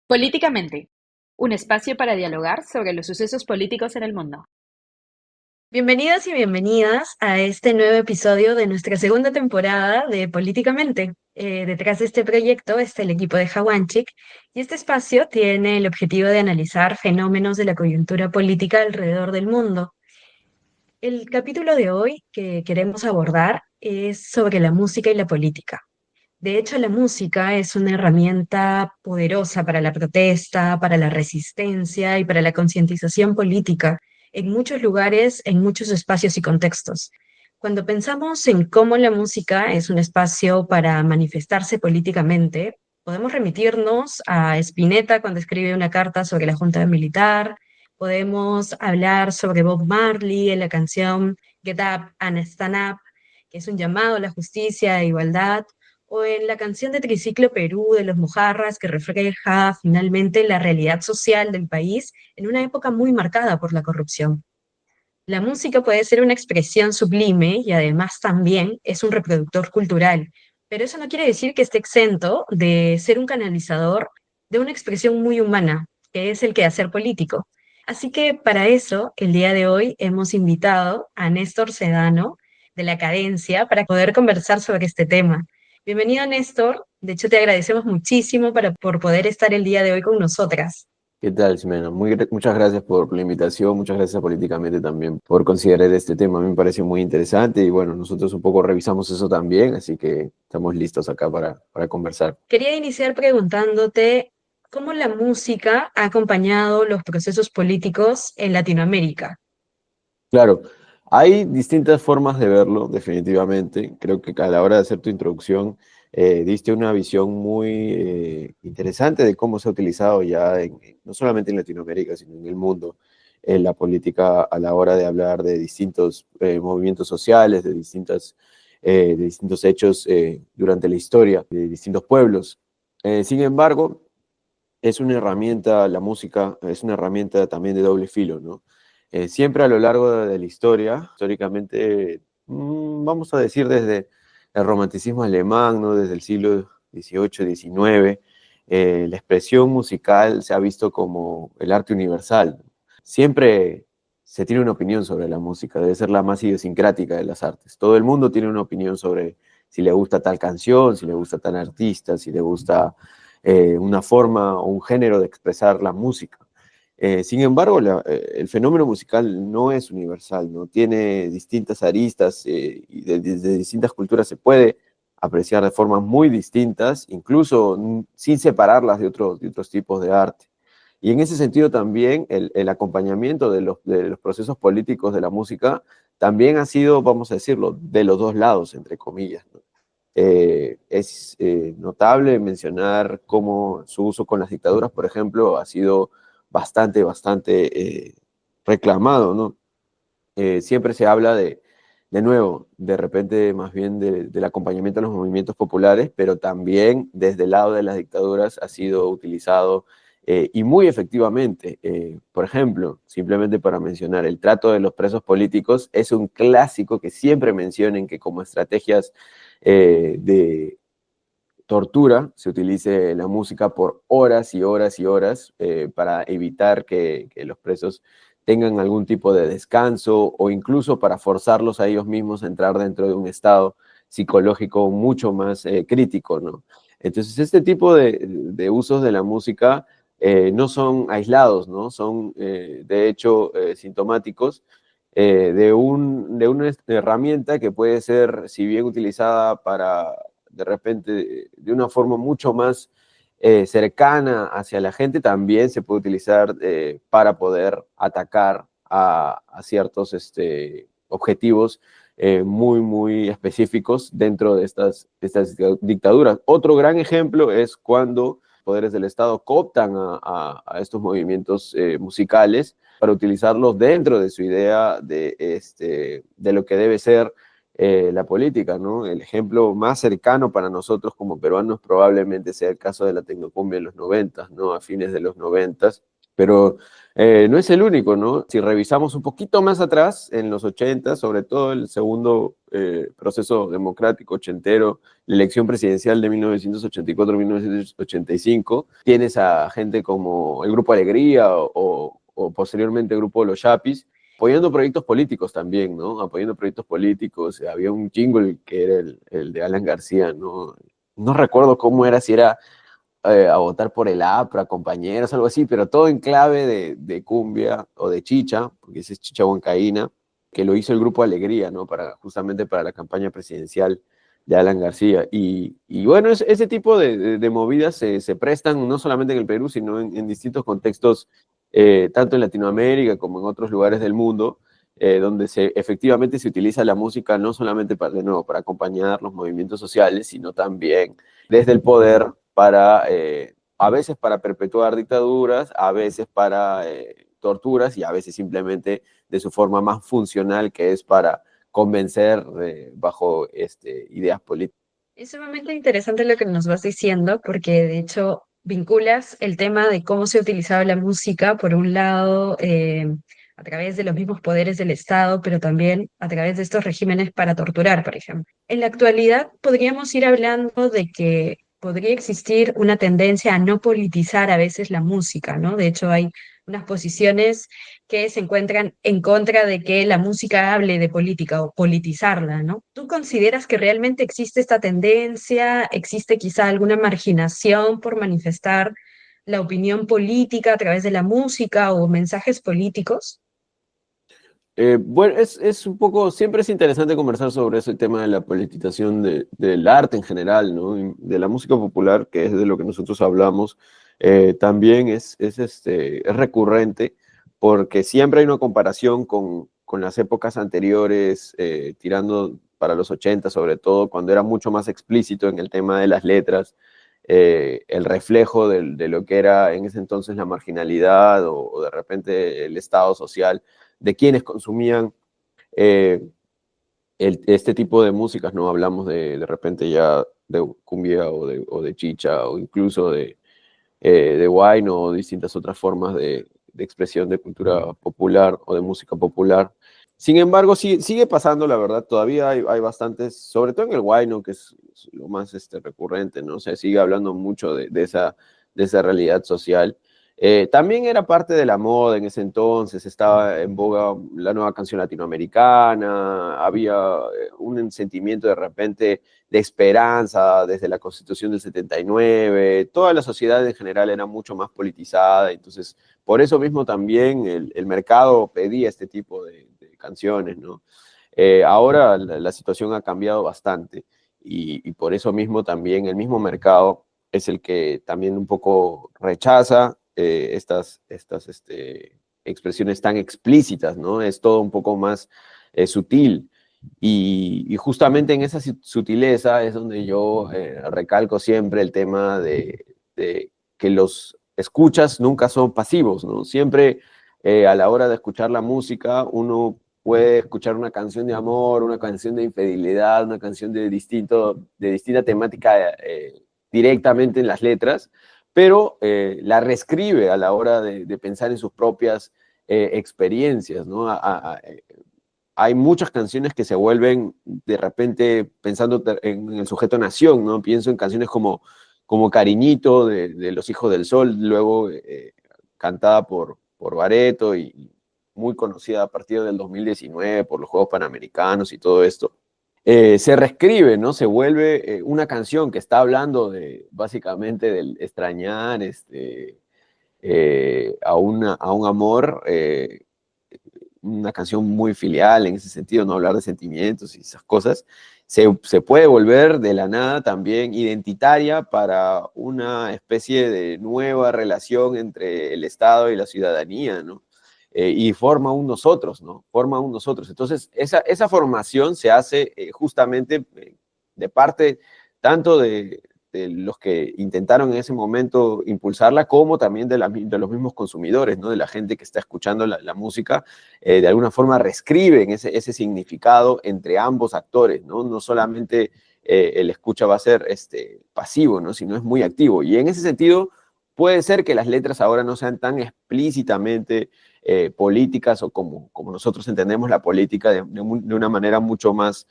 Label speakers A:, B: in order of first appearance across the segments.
A: Políticamente, un espacio para dialogar sobre los sucesos políticos en el mundo.
B: Bienvenidos y bienvenidas a este nuevo episodio de nuestra segunda temporada de Políticamente. Detrás de este proyecto está el equipo de Hawanchik y este espacio tiene el objetivo de analizar fenómenos de la coyuntura política alrededor del mundo. El capítulo de hoy que queremos abordar es sobre la música y la política. De hecho, la música es una herramienta poderosa para la protesta, para la resistencia y para la concientización política en muchos lugares, en muchos espacios y contextos. Cuando pensamos en cómo la música es un espacio para manifestarse políticamente, podemos remitirnos a Spinetta cuando escribe una carta sobre la Junta Militar, podemos hablar sobre Bob Marley en la canción Get Up and Stand Up, que es un llamado a la justicia e igualdad, o en la canción de Triciclo Perú de los Mojarras, que refleja finalmente la realidad social del país en una época muy marcada por la corrupción. La música puede ser una expresión sublime y además también es un reproductor cultural, pero eso no quiere decir que esté exento de ser un canalizador de una expresión muy humana, que es el quehacer político. Así que para eso, el día de hoy hemos invitado a Néstor Sedano de La Cadencia para poder conversar sobre este tema. Bienvenido, Néstor. De hecho, te agradecemos muchísimo por poder estar el día de hoy con nosotras.
C: ¿Qué tal, Ximena? Muchas gracias por la invitación, muchas gracias Políticamente también por considerar este tema. A mí me parece muy interesante y bueno, nosotros un poco revisamos eso también, así que estamos listos acá para conversar.
B: Quería iniciar preguntándote cómo la música ha acompañado los procesos políticos en Latinoamérica.
C: Claro, hay distintas formas de verlo, definitivamente. Creo que a la hora de hacer tu introducción, diste una visión muy interesante de cómo se ha utilizado ya, no solamente en Latinoamérica, sino en el mundo, la política a la hora de hablar de distintos movimientos sociales, de distintos hechos durante la historia de distintos pueblos. Sin embargo, es una herramienta, la música es una herramienta también de doble filo, ¿no? Siempre a lo largo de la historia, históricamente, vamos a decir desde el romanticismo alemán, ¿no? Desde el siglo XVIII, XIX, la expresión musical se ha visto como el arte universal. Siempre se tiene una opinión sobre la música, debe ser la más idiosincrática de las artes. Todo el mundo tiene una opinión sobre si le gusta tal canción, si le gusta tal artista, si le gusta una forma o un género de expresar la música. Sin embargo, el fenómeno musical no es universal, ¿no? Tiene distintas aristas y desde distintas culturas se puede apreciar de formas muy distintas, incluso sin separarlas de otros tipos de arte. Y en ese sentido también el acompañamiento de los procesos políticos de la música también ha sido, vamos a decirlo, de los dos lados, entre comillas, ¿no? Es notable mencionar cómo su uso con las dictaduras, por ejemplo, ha sido bastante reclamado, ¿no? Siempre se habla de nuevo, de repente más bien del acompañamiento a los movimientos populares, pero también desde el lado de las dictaduras ha sido utilizado y muy efectivamente. Por ejemplo, simplemente para mencionar, el trato de los presos políticos es un clásico que siempre mencionen que como estrategias de tortura se utilice la música por horas y horas y horas para evitar que los presos tengan algún tipo de descanso o incluso para forzarlos a ellos mismos a entrar dentro de un estado psicológico mucho más crítico, ¿no? Entonces, este tipo de usos de la música no son aislados, ¿no? Son, de hecho, sintomáticos de una herramienta que puede ser, si bien utilizada para, de repente, de una forma mucho más cercana hacia la gente, también se puede utilizar para poder atacar a ciertos objetivos muy específicos dentro de estas dictaduras. Otro gran ejemplo es cuando poderes del Estado cooptan a estos movimientos musicales para utilizarlos dentro de su idea de lo que debe ser la política, ¿no? El ejemplo más cercano para nosotros como peruanos probablemente sea el caso de la tecnocumbia en los 90, ¿no? A fines de los 90, Pero no es el único, ¿no? Si revisamos un poquito más atrás, en los 80, sobre todo el segundo proceso democrático ochentero, la elección presidencial de 1984-1985, tienes a gente como el Grupo Alegría o posteriormente el Grupo Los Chapis, apoyando proyectos políticos también, ¿no? Apoyando proyectos políticos. Había un jingle que era el de Alan García, ¿no? No recuerdo cómo era, si era a votar por el APRA, compañeros, algo así, pero todo en clave de cumbia o de chicha, porque ese es chicha huancaína, que lo hizo el Grupo Alegría, ¿no? Justamente para la campaña presidencial de Alan García. Y bueno, ese tipo de movidas se prestan no solamente en el Perú, sino en distintos contextos, tanto en Latinoamérica como en otros lugares del mundo, donde efectivamente se utiliza la música no solamente para, de nuevo, para acompañar los movimientos sociales, sino también desde el poder para, a veces para perpetuar dictaduras, a veces para torturas y a veces simplemente de su forma más funcional, que es para convencer bajo ideas políticas.
B: Es sumamente interesante lo que nos vas diciendo, porque de hecho vinculas el tema de cómo se ha utilizado la música, por un lado, a través de los mismos poderes del Estado, pero también a través de estos regímenes para torturar, por ejemplo. En la actualidad podríamos ir hablando de que podría existir una tendencia a no politizar a veces la música, ¿no? De hecho, hay unas posiciones que se encuentran en contra de que la música hable de política o politizarla, ¿no? ¿Tú consideras que realmente existe esta tendencia? ¿Existe quizá alguna marginación por manifestar la opinión política a través de la música o mensajes políticos?
C: Bueno, es un poco, siempre es interesante conversar sobre ese tema de la politización del arte en general, ¿no? Y de la música popular, que es de lo que nosotros hablamos, también es recurrente, porque siempre hay una comparación con las épocas anteriores, tirando para los 80 sobre todo, cuando era mucho más explícito en el tema de las letras, el reflejo de lo que era en ese entonces la marginalidad o de repente el estado social de quienes consumían eh, este tipo de músicas, ¿no? Hablamos de repente ya de cumbia o de chicha o incluso de wine o distintas otras formas de expresión de cultura popular o de música popular. Sin embargo, sigue pasando, la verdad, todavía hay bastantes, sobre todo en el wine, que es lo más recurrente, ¿no? O sea, sigue hablando mucho de esa realidad social. También era parte de la moda en ese entonces, estaba en boga la nueva canción latinoamericana, había un sentimiento de repente de esperanza desde la Constitución del 79, toda la sociedad en general era mucho más politizada, entonces por eso mismo también el mercado pedía este tipo de canciones, ¿no? Ahora la situación ha cambiado bastante y por eso mismo también el mismo mercado es el que también un poco rechaza estas expresiones tan explícitas, ¿no? Es todo un poco más sutil. Y justamente en esa sutileza es donde yo recalco siempre el tema de que los escuchas nunca son pasivos, ¿no? Siempre a la hora de escuchar la música uno puede escuchar una canción de amor, una canción de infidelidad, una canción de distinta temática directamente en las letras, pero la reescribe a la hora de pensar en sus propias experiencias, ¿no? Hay muchas canciones que se vuelven de repente pensando en el sujeto nación, ¿no? Pienso en canciones como Cariñito de Los Hijos del Sol, luego cantada por Bareto y muy conocida a partir del 2019 por los Juegos Panamericanos y todo esto. Se reescribe, ¿no? Se vuelve una canción que está hablando básicamente del extrañar a un amor, una canción muy filial en ese sentido, no hablar de sentimientos y esas cosas, se puede volver de la nada también identitaria para una especie de nueva relación entre el Estado y la ciudadanía, ¿no? Y forma un nosotros, ¿no? Forma un nosotros. Entonces, esa formación se hace justamente de parte tanto de los que intentaron en ese momento impulsarla, como también de los mismos consumidores, ¿no? De la gente que está escuchando la música, de alguna forma reescriben ese significado entre ambos actores, ¿no? No solamente el escucha va a ser pasivo, ¿no? Sino es muy activo. Y en ese sentido, puede ser que las letras ahora no sean tan explícitamente políticas o como nosotros entendemos la política de una manera mucho más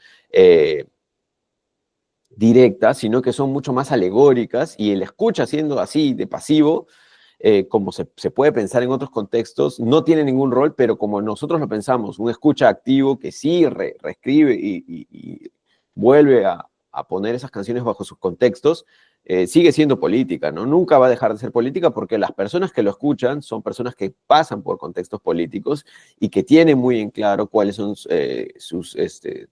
C: directa, sino que son mucho más alegóricas y el escucha siendo así de pasivo, como se puede pensar en otros contextos, no tiene ningún rol, pero como nosotros lo pensamos, un escucha activo que sí reescribe y vuelve a poner esas canciones bajo sus contextos, sigue siendo política, ¿no? Nunca va a dejar de ser política porque las personas que lo escuchan son personas que pasan por contextos políticos y que tienen muy en claro cuáles son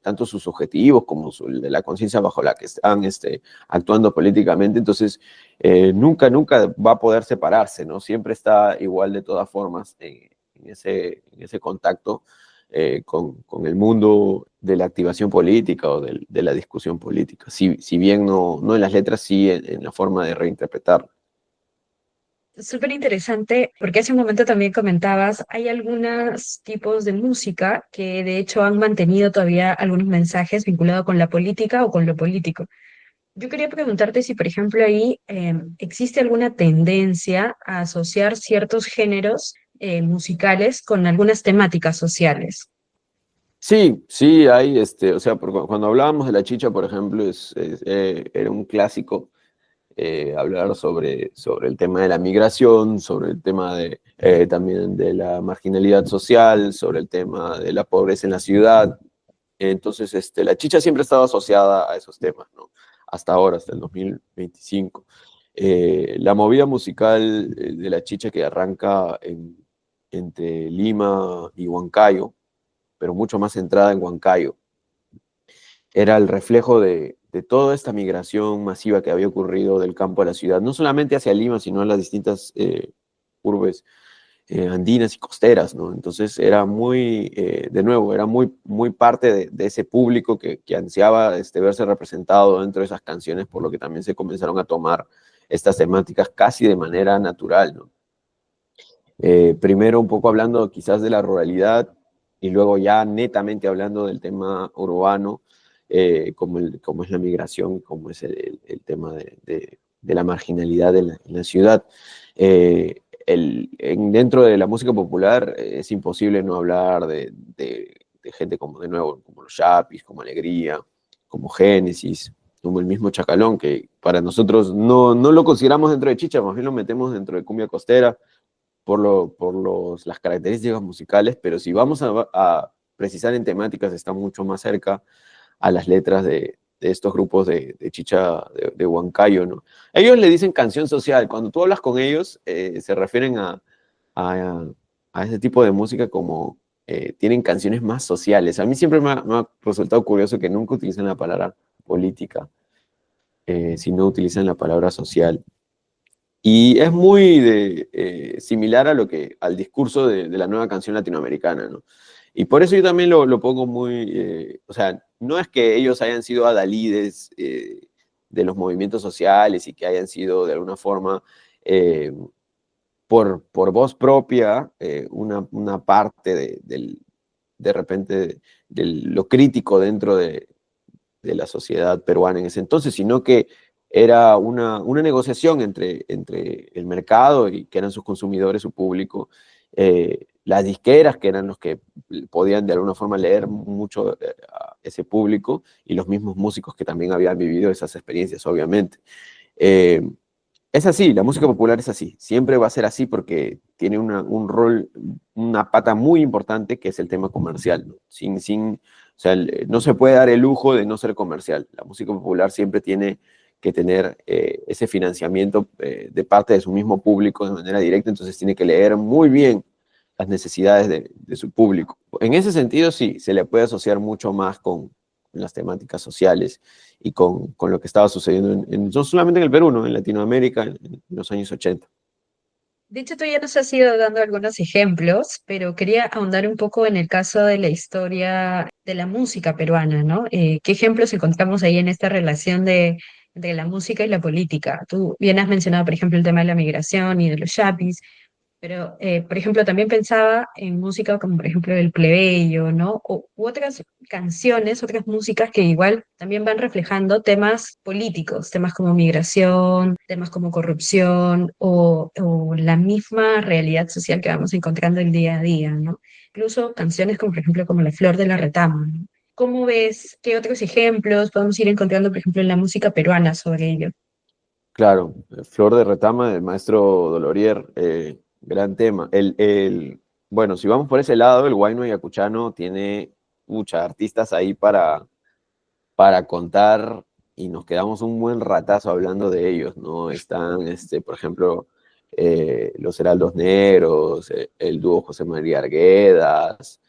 C: tanto sus objetivos como de la conciencia bajo la que están actuando políticamente. Entonces, nunca va a poder separarse, ¿no? Siempre está igual de todas formas en ese contacto con el mundo de la activación política o de la discusión política. Si bien no en las letras, sí en la forma de reinterpretarlo.
B: Súper interesante, porque hace un momento también comentabas, hay algunos tipos de música que de hecho han mantenido todavía algunos mensajes vinculados con la política o con lo político. Yo quería preguntarte si, por ejemplo, ahí existe alguna tendencia a asociar ciertos géneros musicales con algunas temáticas sociales.
C: Sí, hay, o sea, cuando hablábamos de la chicha, por ejemplo, era un clásico hablar sobre el tema de la migración, sobre el tema también de la marginalidad social, sobre el tema de la pobreza en la ciudad. Entonces, la chicha siempre ha estado asociada a esos temas, ¿no? Hasta ahora, hasta el 2025. La movida musical de la chicha que arranca entre Lima y Huancayo, pero mucho más centrada en Huancayo, era el reflejo de toda esta migración masiva que había ocurrido del campo a la ciudad, no solamente hacia Lima, sino a las distintas urbes andinas y costeras, ¿no? Entonces era de nuevo, era muy parte de ese público que ansiaba verse representado dentro de esas canciones, por lo que también se comenzaron a tomar estas temáticas casi de manera natural, ¿no? Primero un poco hablando quizás de la ruralidad y luego ya netamente hablando del tema urbano, como es la migración, como es el tema de la marginalidad en la ciudad. Dentro de la música popular es imposible no hablar de gente como de nuevo, como los Yapis, como Alegría, como Génesis, como el mismo Chacalón, que para nosotros no lo consideramos dentro de chicha, más bien lo metemos dentro de cumbia costera las características musicales, pero si vamos a precisar en temáticas, está mucho más cerca a las letras de estos grupos de chicha de Huancayo, ¿no? Ellos le dicen canción social. Cuando tú hablas con ellos, se refieren a, a ese tipo de música como tienen canciones más sociales. A mí siempre me ha resultado curioso que nunca utilizan la palabra política, sino utilizan la palabra social. Y es muy similar al discurso de la nueva canción latinoamericana, ¿no? Y por eso yo también lo pongo o sea, no es que ellos hayan sido adalides de los movimientos sociales y que hayan sido de alguna forma, por voz propia, una parte de repente de lo crítico dentro de la sociedad peruana en ese entonces, sino que era una negociación entre el mercado y que eran sus consumidores, su público, las disqueras que eran los que podían de alguna forma leer mucho a ese público y los mismos músicos que también habían vivido esas experiencias, obviamente. Eh, es así, la música popular es así, siempre va a ser así porque tiene un rol, una pata muy importante que es el tema comercial, ¿no? O sea, no se puede dar el lujo de no ser comercial. La música popular siempre tiene que tener ese financiamiento de parte de su mismo público de manera directa, entonces tiene que leer muy bien las necesidades de su público. En ese sentido, sí, se le puede asociar mucho más con las temáticas sociales y con lo que estaba sucediendo no solamente en el Perú, ¿no? En Latinoamérica en los años 80.
B: De hecho, tú ya nos has ido dando algunos ejemplos, pero quería ahondar un poco en el caso de la historia de la música peruana, ¿no? ¿Qué ejemplos encontramos ahí en esta relación de la música y la política? Tú bien has mencionado, por ejemplo, el tema de la migración y de los yapis, Pero, por ejemplo, también pensaba en música como, por ejemplo, El Plebeyo, ¿no? U otras canciones, otras músicas que igual también van reflejando temas políticos, temas como migración, temas como corrupción o la misma realidad social que vamos encontrando el día a día, ¿no? Incluso canciones como, por ejemplo, como La Flor de la Retama, ¿no? ¿Cómo ves? ¿Qué otros ejemplos podemos ir encontrando, por ejemplo, en la música peruana sobre ello?
C: Claro, Flor de Retama del maestro Dolorier, gran tema. Bueno, si vamos por ese lado, el Huayno Ayacuchano tiene muchas artistas ahí para contar y nos quedamos un buen ratazo hablando de ellos, ¿no? Están, por ejemplo, los Heraldos Negros, el dúo José María Arguedas,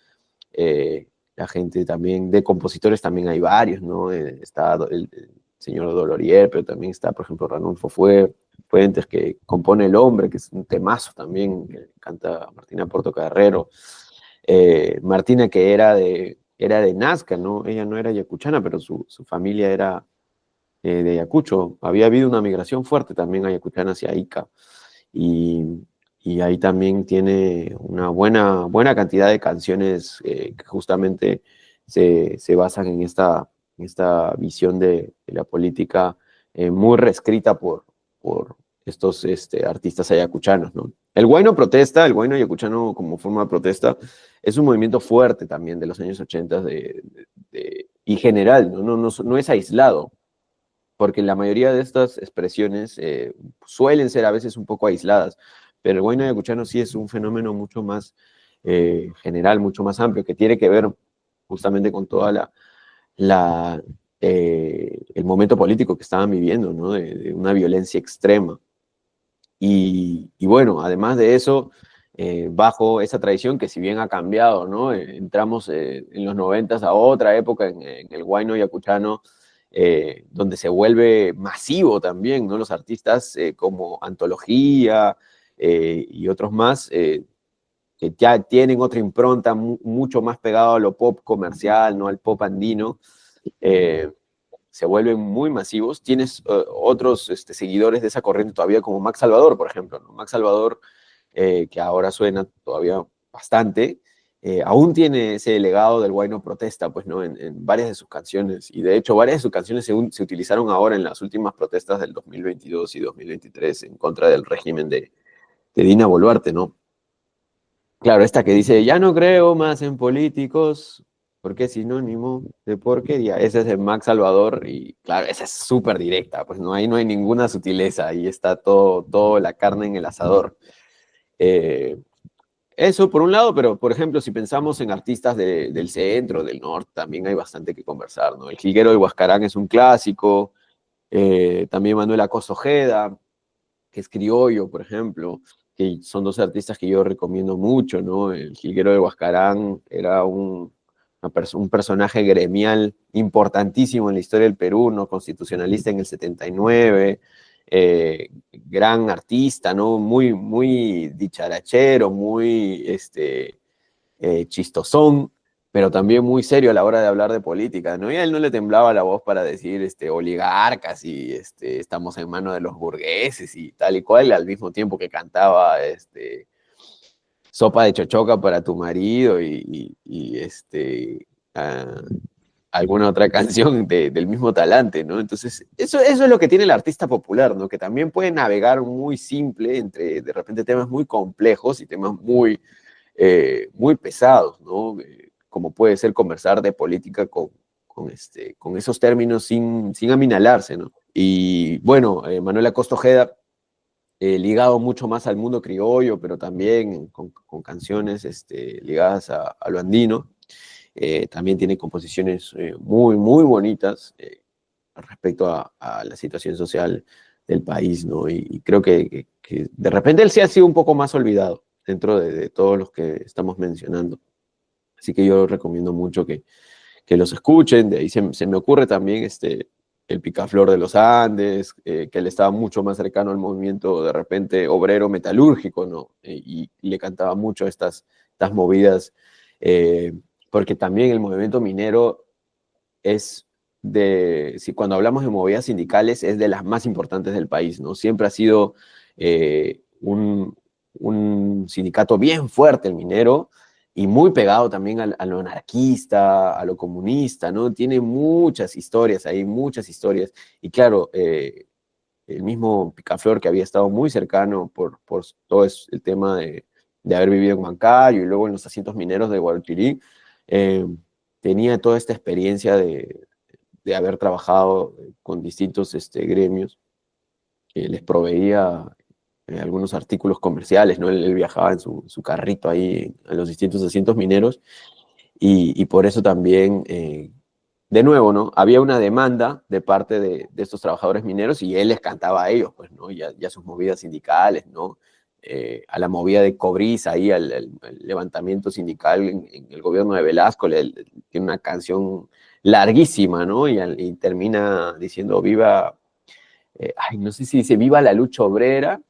C: la gente también, de compositores también hay varios, ¿no? Está el señor Dolorier, pero también está, por ejemplo, Ranulfo Fuentes, que compone El Hombre, que es un temazo también, que canta Martina Portocarrero. Martina, que era de Nazca, ¿no? Ella no era yacuchana, pero su familia era de Ayacucho. Había habido una migración fuerte también ayacuchana hacia Ica. Y, y ahí también tiene una buena cantidad de canciones que justamente se basan en esta visión de la política muy reescrita por estos artistas ayacuchanos, ¿no? El Huayno protesta, el Huayno ayacuchano como forma de protesta, es un movimiento fuerte también de los años 80 y general, no es aislado, porque la mayoría de estas expresiones suelen ser a veces un poco aisladas, pero el Huayno Ayacuchano sí es un fenómeno mucho más general, mucho más amplio, que tiene que ver justamente con toda el momento político que estaban viviendo, ¿no? De una violencia extrema. Y bueno, además de eso, bajo esa tradición que si bien ha cambiado, ¿no? Entramos en los 90 a otra época en el Huayno Ayacuchano, donde se vuelve masivo también, ¿no? Los artistas como Antología y otros más, que ya tienen otra impronta mucho más pegado a lo pop comercial, ¿no? Al pop andino, eh, se vuelven muy masivos. Tienes otros seguidores de esa corriente todavía, como Max Salvador, por ejemplo, ¿no? Max Salvador, que ahora suena todavía bastante, aún tiene ese legado del Huayno Protesta, pues, ¿no? En varias de sus canciones. Y de hecho, varias de sus canciones se utilizaron ahora en las últimas protestas del 2022 y 2023 en contra del régimen de Dina Boluarte, ¿no? Claro, esta que dice, ya no creo más en políticos, porque es sinónimo de porquería. Ese es de Max Salvador y claro, esa es súper directa, pues no, ahí no hay ninguna sutileza, ahí está todo la carne en el asador. Eh, Eso por un lado, pero por ejemplo, si pensamos en artistas del centro, del norte, también hay bastante que conversar, ¿no? El Jilguero de Huascarán es un clásico, también Manuel Acosta Ojeda, que es criollo, por ejemplo, que son dos artistas que yo recomiendo mucho, ¿no? El Jilguero de Huascarán era un personaje gremial importantísimo en la historia del Perú, ¿no? Constitucionalista en el 79, gran artista, ¿no? Muy dicharachero, muy chistosón, pero también muy serio a la hora de hablar de política, ¿no? Y a él no le temblaba la voz para decir oligarcas y estamos en manos de los burgueses y tal y cual, al mismo tiempo que cantaba sopa de chochoca para tu marido y ah, alguna otra canción del mismo talante, ¿no? Entonces, eso es lo que tiene el artista popular, ¿no? Que también puede navegar muy simple entre, de repente, temas muy complejos y temas muy pesados, ¿no? Como puede ser conversar de política con esos términos sin aminalarse, ¿no? Y bueno, Manuel Acosta Ojeda, ligado mucho más al mundo criollo, pero también con canciones ligadas a lo andino. También tiene composiciones muy bonitas respecto a la situación social del país, ¿no? Y creo que de repente él sí ha sido un poco más olvidado dentro de todos los que estamos mencionando. Así que yo recomiendo mucho que los escuchen. De ahí se me ocurre también el Picaflor de los Andes, que él estaba mucho más cercano al movimiento de repente obrero metalúrgico, ¿no? Y le cantaba mucho estas movidas, eh, porque también el movimiento minero si cuando hablamos de movidas sindicales, es de las más importantes del país, ¿no? Siempre ha sido un un sindicato bien fuerte, el minero, y muy pegado también a lo anarquista, a lo comunista, ¿no? Tiene muchas historias ahí, muchas historias. Y claro, el mismo Picaflor, que había estado muy cercano por todo el tema de haber vivido en Huancayo y luego en los asientos mineros de Guayaquil, eh, tenía toda esta experiencia de haber trabajado con distintos gremios, que les proveía algunos artículos comerciales, ¿no? Él viajaba en su carrito ahí a los distintos asientos mineros y por eso también, de nuevo, ¿no? Había una demanda de parte de estos trabajadores mineros y él les cantaba a ellos, pues, ¿no? Ya sus movidas sindicales, ¿no? A la movida de Cobriza, ahí al levantamiento sindical en el gobierno de Velasco, tiene una canción larguísima, ¿no? Y termina diciendo viva, ay, no sé si dice viva la lucha obrera,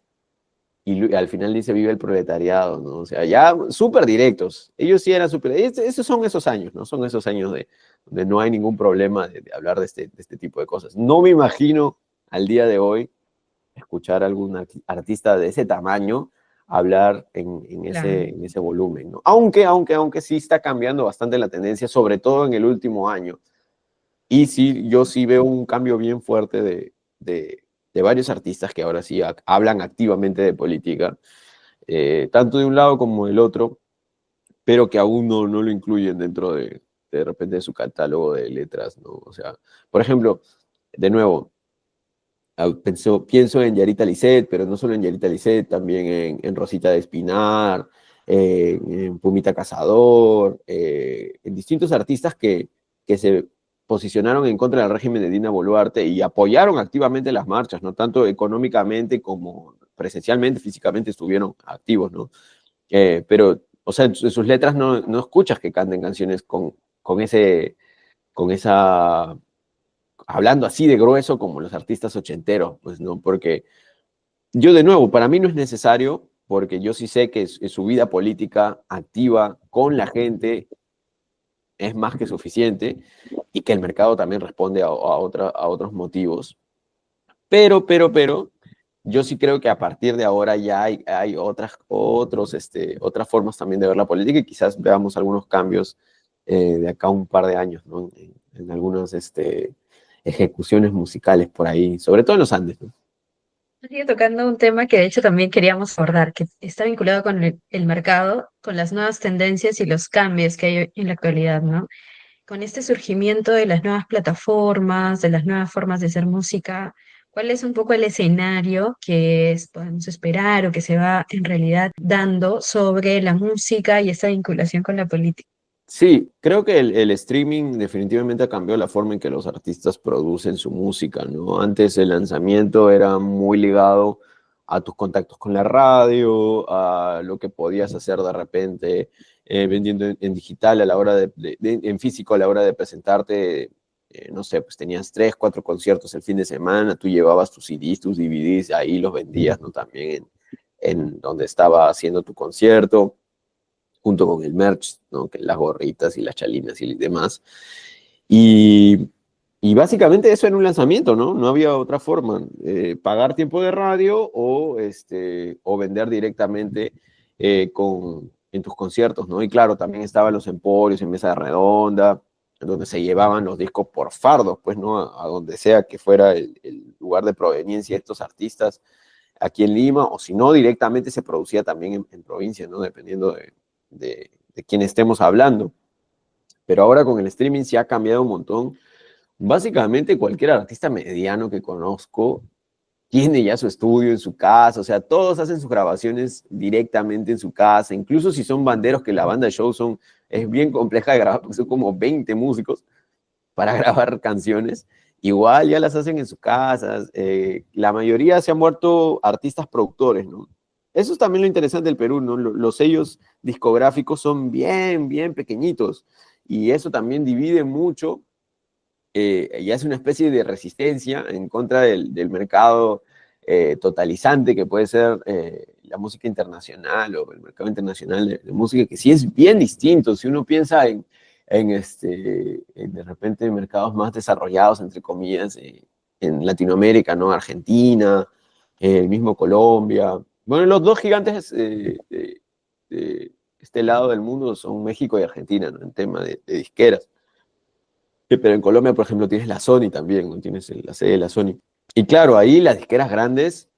C: y al final dice vive el proletariado, ¿no? O sea, ya súper directos. Ellos sí eran súper... Esos son esos años, ¿no? Son esos años donde no hay ningún problema de hablar de este tipo de cosas. No me imagino al día de hoy escuchar a algún artista de ese tamaño hablar
B: Claro.
C: en ese volumen, ¿no? Aunque sí está cambiando bastante la tendencia, sobre todo en el último año. Y sí, yo sí veo un cambio bien fuerte de varios artistas que ahora sí hablan activamente de política, tanto de un lado como del otro, pero que aún no lo incluyen dentro de repente de su catálogo de letras, ¿no? O sea, por ejemplo, de nuevo, pienso en Yarita Lisset, pero no solo en Yarita Lisset, también en Rosita de Espinar, en Pumita Cazador, en distintos artistas que se posicionaron en contra del régimen de Dina Boluarte y apoyaron activamente las marchas, ¿no? Tanto económicamente como presencialmente, físicamente estuvieron activos, ¿no? Pero, o sea, en sus letras no escuchas que canten canciones con con esa hablando así de grueso como los artistas ochenteros, pues no, porque yo de nuevo, para mí no es necesario, porque yo sí sé que su vida política activa con la gente es más que suficiente y que el mercado también responde a otros motivos. Pero, yo sí creo que a partir de ahora ya hay otras formas también de ver la política y quizás veamos algunos cambios de acá a un par de años, ¿no? En algunas ejecuciones musicales por ahí, sobre todo en los Andes, ¿no?
B: Sigue tocando un tema que de hecho también queríamos abordar, que está vinculado con el mercado, con las nuevas tendencias y los cambios que hay en la actualidad, ¿no? Con este surgimiento de las nuevas plataformas, de las nuevas formas de hacer música, ¿cuál es un poco el escenario que podemos esperar o que se va en realidad dando sobre la música y esta vinculación con la política?
C: Sí, creo que el streaming definitivamente ha cambiado la forma en que los artistas producen su música, ¿no? Antes el lanzamiento era muy ligado a tus contactos con la radio, a lo que podías hacer de repente vendiendo en digital a la hora en físico a la hora de presentarte, no sé, pues tenías 3, 4 conciertos el fin de semana, tú llevabas tus CDs, tus DVDs, ahí los vendías, ¿no? También en donde estaba haciendo tu concierto junto con el merch, ¿no? Que las gorritas y las chalinas y demás. Y, y básicamente eso era un lanzamiento, ¿no? No había otra forma. Pagar tiempo de radio o vender directamente en tus conciertos, ¿no? Y claro, también estaban los emporios en mesa redonda, donde se llevaban los discos por fardos, pues, ¿no? A donde sea que fuera el lugar de proveniencia de estos artistas aquí en Lima, o si no, directamente se producía también en provincia, ¿no? Dependiendo de quién estemos hablando. Pero ahora con el streaming se ha cambiado un montón. Básicamente cualquier artista mediano que conozco tiene ya su estudio en su casa, o sea, todos hacen sus grabaciones directamente en su casa, incluso si son banderos, que la banda de show es bien compleja de grabar, porque son como 20 músicos para grabar canciones, igual ya las hacen en sus casas, la mayoría se han vuelto artistas productores, ¿no? Eso es también lo interesante del Perú, ¿no? Los sellos discográficos son bien pequeñitos y eso también divide mucho y hace una especie de resistencia en contra del mercado totalizante que puede ser la música internacional o el mercado internacional de música, que sí es bien distinto. Si uno piensa en de repente mercados más desarrollados, entre comillas, en Latinoamérica, ¿no? Argentina, el mismo Colombia, Bueno, los dos gigantes de este lado del mundo son México y Argentina, ¿no? En tema de disqueras. Pero en Colombia, por ejemplo, tienes la Sony también, ¿no? Tienes la sede de la Sony. Y claro, ahí las disqueras grandes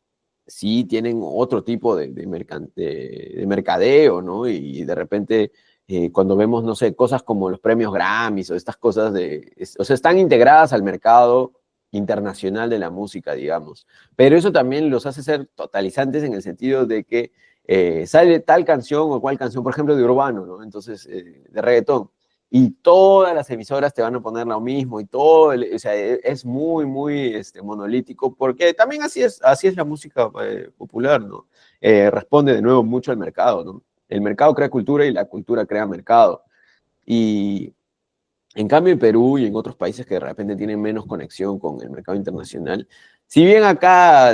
C: sí tienen otro tipo de mercadeo, ¿no? Y de repente, cuando vemos, no sé, cosas como los premios Grammys o estas cosas o sea, están integradas al mercado internacional de la música, digamos. Pero eso también los hace ser totalizantes en el sentido de que sale tal canción o cual canción, por ejemplo, de urbano, ¿no? Entonces, de reggaetón. Y todas las emisoras te van a poner lo mismo y todo, o sea, es muy, muy monolítico, porque también así es la música popular, ¿no? Responde de nuevo mucho al mercado, ¿no? El mercado crea cultura y la cultura crea mercado. Y en cambio, en Perú y en otros países que de repente tienen menos conexión con el mercado internacional, si bien acá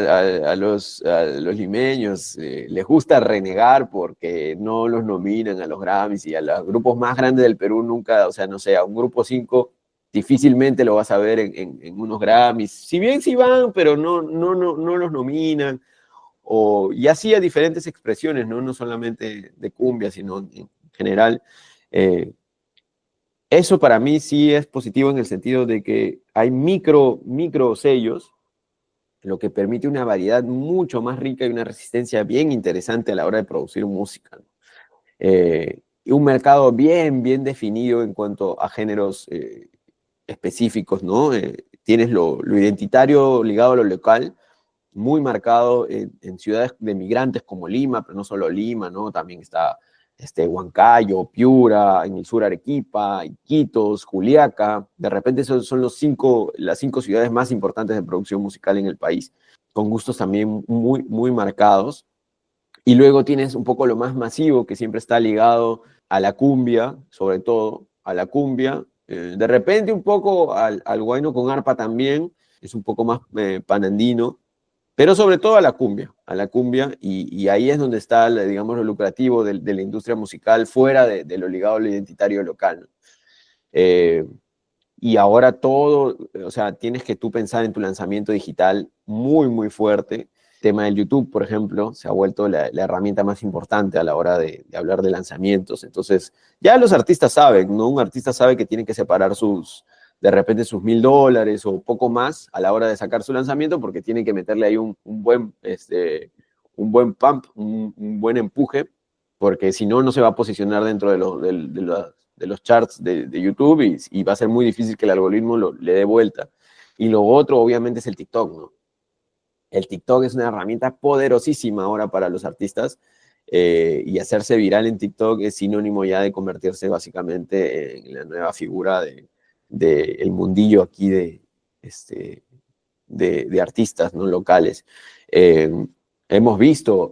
C: a los limeños les gusta renegar porque no los nominan a los Grammys y a los grupos más grandes del Perú nunca, o sea, no sé, a un grupo 5 difícilmente lo vas a ver en unos Grammys. Si bien sí van, pero no los nominan. Y así a diferentes expresiones, ¿no? No solamente de cumbia, sino en general. Eh, Eso para mí sí es positivo en el sentido de que hay micro sellos, lo que permite una variedad mucho más rica y una resistencia bien interesante a la hora de producir música, ¿no? Y un mercado bien definido en cuanto a géneros específicos, ¿no? Tienes lo identitario ligado a lo local, muy marcado en ciudades de migrantes como Lima, pero no solo Lima, ¿no? También está Huancayo, Piura, en el sur Arequipa, Iquitos, Juliaca. De repente esos son las 5 ciudades más importantes de producción musical en el país, con gustos también muy marcados. Y luego tienes un poco lo más masivo, que siempre está ligado a la cumbia, sobre todo, a la cumbia. De repente un poco al guayno con arpa también, es un poco más panandino, pero sobre todo a la cumbia, y ahí es donde está, digamos, lo lucrativo de la industria musical fuera de lo ligado a lo identitario local, ¿no? Eh, y ahora todo, o sea, tienes que tú pensar en tu lanzamiento digital muy fuerte. El tema del YouTube, por ejemplo, se ha vuelto la herramienta más importante a la hora de hablar de lanzamientos. Entonces, ya los artistas saben, ¿no? Un artista sabe que tiene que separar de repente sus $1,000 o poco más a la hora de sacar su lanzamiento porque tiene que meterle ahí un buen pump, un buen empuje, porque si no, no se va a posicionar dentro de los charts de YouTube y va a ser muy difícil que el algoritmo le dé vuelta. Y lo otro, obviamente, es el TikTok, ¿no? El TikTok es una herramienta poderosísima ahora para los artistas y hacerse viral en TikTok es sinónimo ya de convertirse básicamente en la nueva figura el mundillo aquí de artistas, ¿no? Locales. Eh, Hemos visto,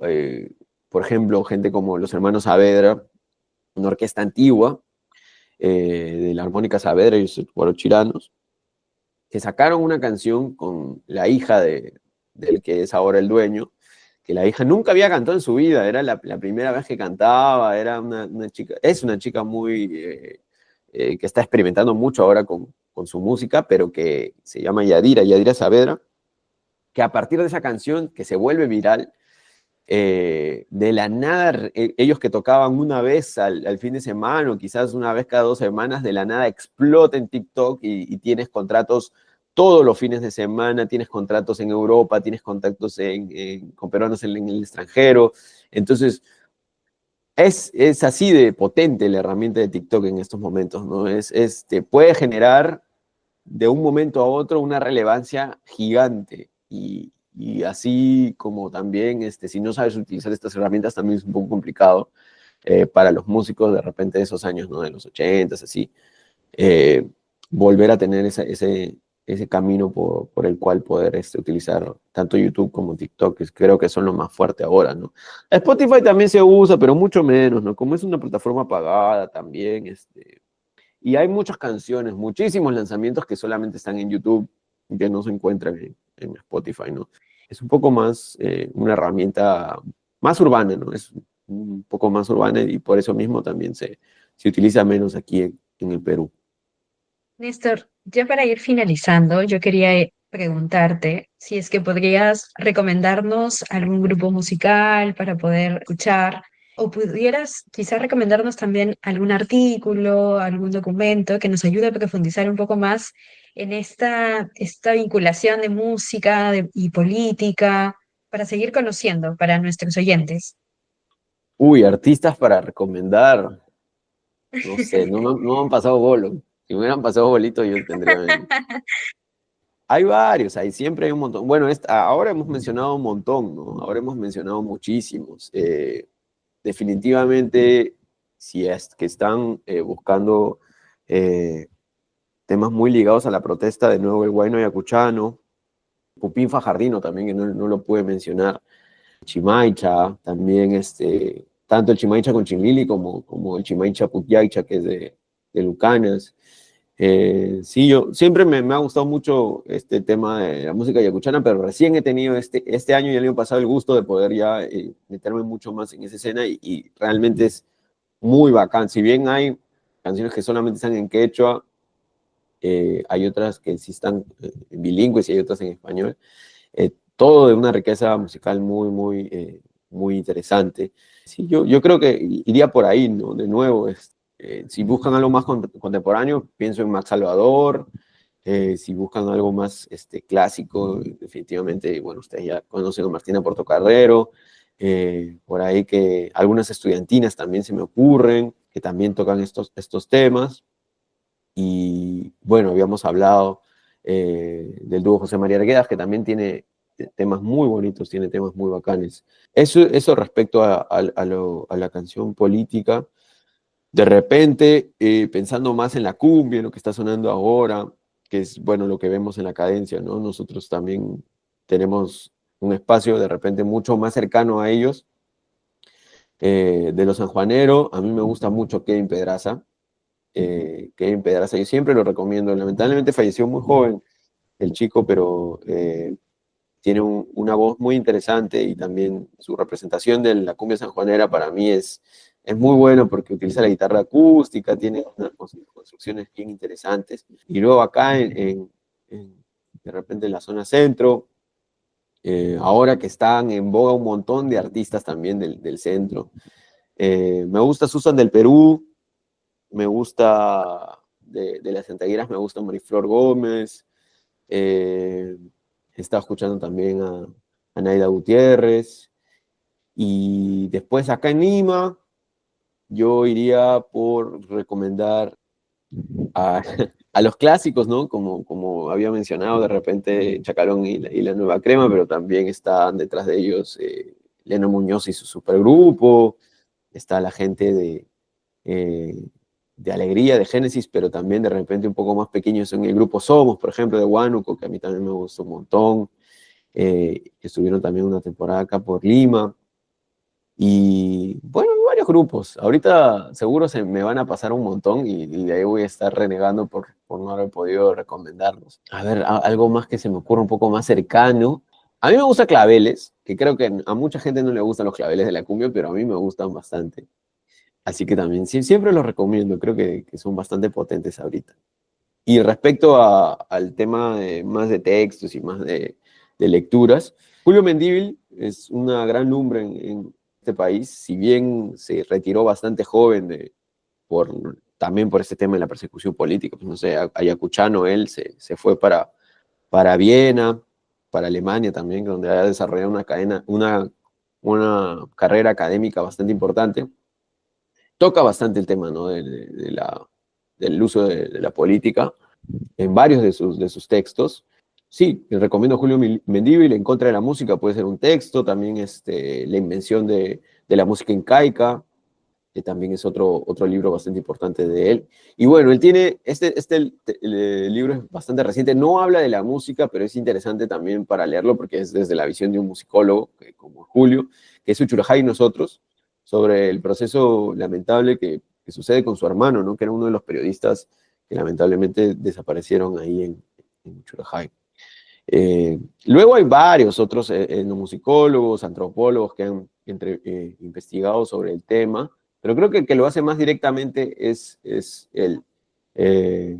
C: por ejemplo, gente como los hermanos Saavedra, una orquesta antigua, de la Armónica Saavedra y los Guarochiranos, que sacaron una canción con la hija del que es ahora el dueño, que la hija nunca había cantado en su vida, era la primera vez que cantaba, era una chica, es una chica que está experimentando mucho ahora con su música, pero que se llama Yadira Saavedra, que a partir de esa canción que se vuelve viral, de la nada, ellos que tocaban una vez al fin de semana o quizás una vez cada 2 semanas, de la nada explota en TikTok y tienes contratos todos los fines de semana, tienes contratos en Europa, tienes contactos con peruanos en el extranjero. Entonces, es así de potente la herramienta de TikTok en estos momentos, ¿no? Te puede generar de un momento a otro una relevancia gigante. Y así como también, si no sabes utilizar estas herramientas, también es un poco complicado para los músicos de repente de esos años, ¿no? De los 80, así, eh, volver a tener ese camino por el cual poder utilizar tanto YouTube como TikTok, que creo que son los más fuertes ahora, ¿no? Spotify también se usa, pero mucho menos, ¿no? Como es una plataforma pagada también, y hay muchas canciones, muchísimos lanzamientos que solamente están en YouTube, que no se encuentran en Spotify, ¿no? Es un poco más una herramienta más urbana, ¿no? Es un poco más urbana y por eso mismo también se utiliza menos aquí en el Perú.
B: Néstor, ya para ir finalizando, yo quería preguntarte si es que podrías recomendarnos algún grupo musical para poder escuchar, o pudieras quizás recomendarnos también algún artículo, algún documento que nos ayude a profundizar un poco más en esta vinculación de música y política, para seguir conociendo para nuestros oyentes.
C: Uy, artistas para recomendar. No sé, no me han pasado bolos. Si me hubieran pasado bolitos, yo tendría. Hay varios, siempre hay un montón. Bueno, ahora hemos mencionado un montón, ¿no? Ahora hemos mencionado muchísimos. Definitivamente, si es que están buscando temas muy ligados a la protesta, de nuevo el Huayno Ayacuchano, Pupín Fajardino también, que no lo pude mencionar, Chimaicha, también tanto el Chimaicha con Chinlili como el Chimaicha Putyaicha, que es de Lucanas. Sí, yo siempre me ha gustado mucho este tema de la música yacuchana, pero recién he tenido este año y el año pasado el gusto de poder ya meterme mucho más en esa escena y realmente es muy bacán. Si bien hay canciones que solamente están en quechua, hay otras que sí están bilingües y hay otras en español. Todo de una riqueza musical muy interesante. Sí, yo creo que iría por ahí, ¿no? De nuevo, si buscan algo más contemporáneo, pienso en Max Salvador. Si buscan algo más clásico, definitivamente, bueno, ustedes ya conocen a Martina Portocarrero. Por ahí que algunas estudiantinas también se me ocurren, que también tocan estos temas. Y bueno, habíamos hablado del dúo José María Arguedas, que también tiene temas muy bonitos, tiene temas muy bacanes. Eso respecto a la canción política. De repente, pensando más en la cumbia, en lo que está sonando ahora, que es, bueno, lo que vemos en la cadencia, ¿no? Nosotros también tenemos un espacio de repente mucho más cercano a ellos. De los sanjuaneros, a mí me gusta mucho Kevin Pedraza. Kevin Pedraza, yo siempre lo recomiendo. Lamentablemente falleció muy joven el chico, pero tiene una voz muy interesante y también su representación de la cumbia sanjuanera para mí es muy bueno porque utiliza la guitarra acústica, tiene unas construcciones bien interesantes. Y luego acá de repente en la zona centro, ahora que están en boga un montón de artistas también del centro. Me gusta Susan del Perú, me gusta de las Antagueras, me gusta Mariflor Gómez. He estado escuchando también a Naida Gutiérrez. Y después acá en Lima, yo iría por recomendar a, a los clásicos, ¿no? Como había mencionado, de repente Chacalón y la Nueva Crema, pero también están detrás de ellos Leno Muñoz y su supergrupo, está la gente de Alegría, de Génesis, pero también de repente un poco más pequeños son el grupo Somos, por ejemplo, de Huánuco, que a mí también me gustó un montón, que estuvieron también una temporada acá por Lima. Y bueno, hay varios grupos. Ahorita seguro se me van a pasar un montón y de ahí voy a estar renegando por no haber podido recomendarlos. A ver, algo más que se me ocurra un poco más cercano. A mí me gusta Claveles, que creo que a mucha gente no le gustan los claveles de la cumbia, pero a mí me gustan bastante. Así que también siempre los recomiendo, creo que son bastante potentes ahorita. Y respecto al tema más de textos y más de lecturas, Julio Mendívil es una gran lumbre en este país, si bien se retiró bastante joven también por este tema de la persecución política, pues no sé, ayacuchano él se fue para Viena, para Alemania también, donde ha desarrollado una carrera académica bastante importante. Toca bastante el tema, ¿no? Del uso de la política en varios de sus textos. Sí, les recomiendo a Julio Mendívil, En contra de la música puede ser un texto, también La invención de la música incaica, que también es otro libro bastante importante de él. Y bueno, él tiene, el libro es bastante reciente, no habla de la música, pero es interesante también para leerlo porque es desde la visión de un musicólogo, como Julio, que es Uchurajay y nosotros, sobre el proceso lamentable que sucede con su hermano, ¿no? Que era uno de los periodistas que lamentablemente desaparecieron ahí en Uchurajay. Luego hay varios otros etnomusicólogos, antropólogos que han investigado sobre el tema, pero creo que el que lo hace más directamente es él. Eh,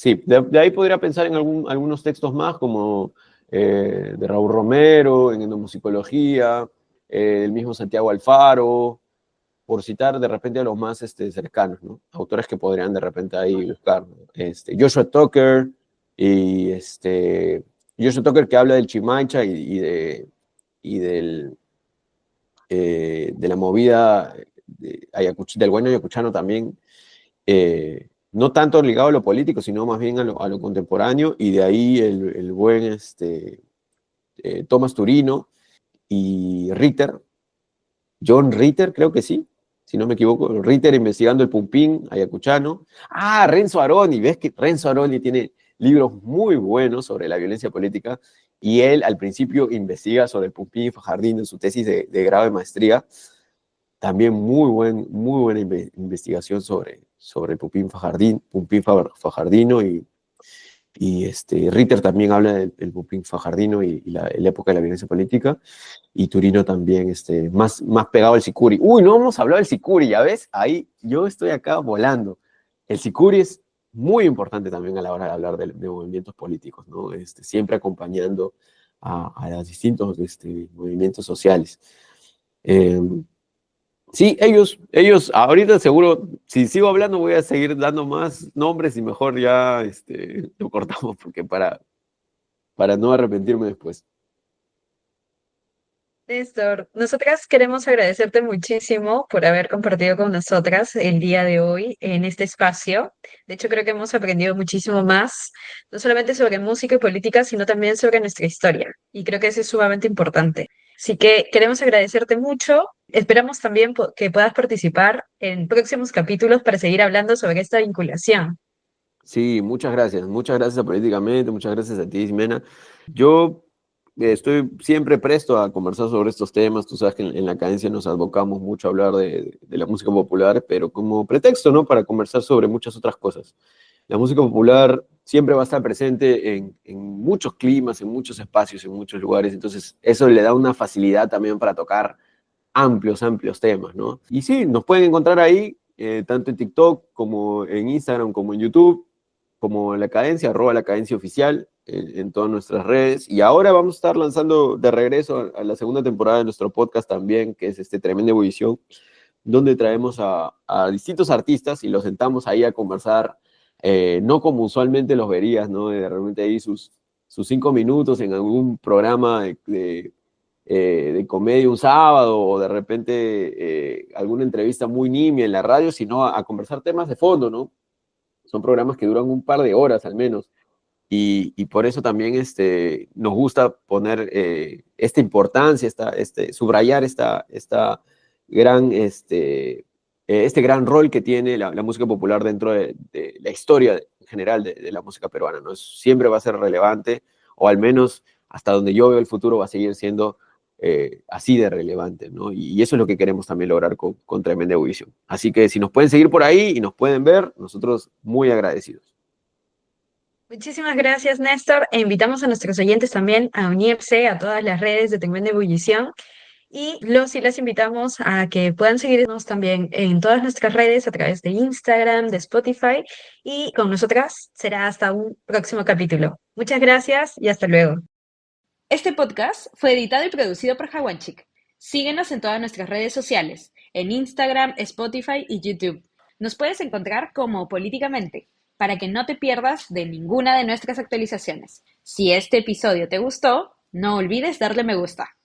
C: Sí, de ahí podría pensar en algunos textos más, como de Raúl Romero, en etnomusicología, el mismo Santiago Alfaro, por citar de repente a los más cercanos, ¿no? Autores que podrían de repente ahí buscar, ¿no? Joshua Tucker, y Joshua Tucker que habla del Chimancha y de la movida del bueno ayacuchano también, no tanto ligado a lo político, sino más bien a lo contemporáneo, y de ahí el buen Tomás Turino y Ritter, John Ritter, creo que sí, si no me equivoco, Ritter investigando el Pumpín ayacuchano. Ah, Renzo Aroni, ves que Renzo Aroni tiene libros muy buenos sobre la violencia política, y él al principio investiga sobre el Pumpín Fajardín en su tesis de grado de maestría. También muy buena investigación sobre el Pumpín Fajardino, y Ritter también habla del Pumpín Fajardino y la época de la violencia política, y Turino también más pegado al Sicuri. Uy, no hemos hablado del Sicuri, ¿ya ves? Ahí yo estoy acá volando. El Sicuri es muy importante también a la hora de hablar de movimientos políticos, ¿no? Siempre acompañando a los distintos movimientos sociales. Eh, Sí, ellos, ahorita seguro, si sigo hablando voy a seguir dando más nombres y mejor ya lo cortamos porque para no arrepentirme después.
B: Néstor, nosotras queremos agradecerte muchísimo por haber compartido con nosotras el día de hoy en este espacio. De hecho, creo que hemos aprendido muchísimo más, no solamente sobre música y política, sino también sobre nuestra historia. Y creo que eso es sumamente importante. Así que queremos agradecerte mucho. Esperamos también que puedas participar en próximos capítulos para seguir hablando sobre esta vinculación.
C: Sí, muchas gracias a Políticamente, muchas gracias a ti, Ximena. Yo estoy siempre presto a conversar sobre estos temas. Tú sabes que en la cadencia nos advocamos mucho a hablar de la música popular, pero como pretexto, ¿no? Para conversar sobre muchas otras cosas. La música popular siempre va a estar presente en muchos climas, en muchos espacios, en muchos lugares, entonces eso le da una facilidad también para tocar amplios temas, ¿no? Y sí, nos pueden encontrar ahí, tanto en TikTok como en Instagram, como en YouTube, como en La Cadencia, @La Cadencia Oficial, en todas nuestras redes. Y ahora vamos a estar lanzando de regreso a la segunda temporada de nuestro podcast también, que es Tremenda Ebullición, donde traemos a distintos artistas y los sentamos ahí a conversar, no como usualmente los verías, ¿no? De repente ahí sus 5 minutos en algún programa de comedia un sábado, o de repente alguna entrevista muy nimia en la radio, sino a conversar temas de fondo, ¿no? Son programas que duran un par de horas al menos. Y por eso también nos gusta poner esta importancia, subrayar esta gran, este gran rol que tiene la música popular dentro de la historia en general de la música peruana, ¿no? Siempre va a ser relevante, o al menos hasta donde yo veo el futuro va a seguir siendo así de relevante, ¿no? Y eso es lo que queremos también lograr con Tremenda Ebullición. Así que si nos pueden seguir por ahí y nos pueden ver, nosotros muy agradecidos.
B: Muchísimas gracias, Néstor, e invitamos a nuestros oyentes también a unirse a todas las redes de Tremenda Ebullición. Y los y las invitamos a que puedan seguirnos también en todas nuestras redes a través de Instagram, de Spotify, y con nosotras será hasta un próximo capítulo. Muchas gracias y hasta luego.
A: Este podcast fue editado y producido por Jawanchik. Síguenos en todas nuestras redes sociales, en Instagram, Spotify y YouTube. Nos puedes encontrar como Políticamente, para que no te pierdas de ninguna de nuestras actualizaciones. Si este episodio te gustó, no olvides darle me gusta.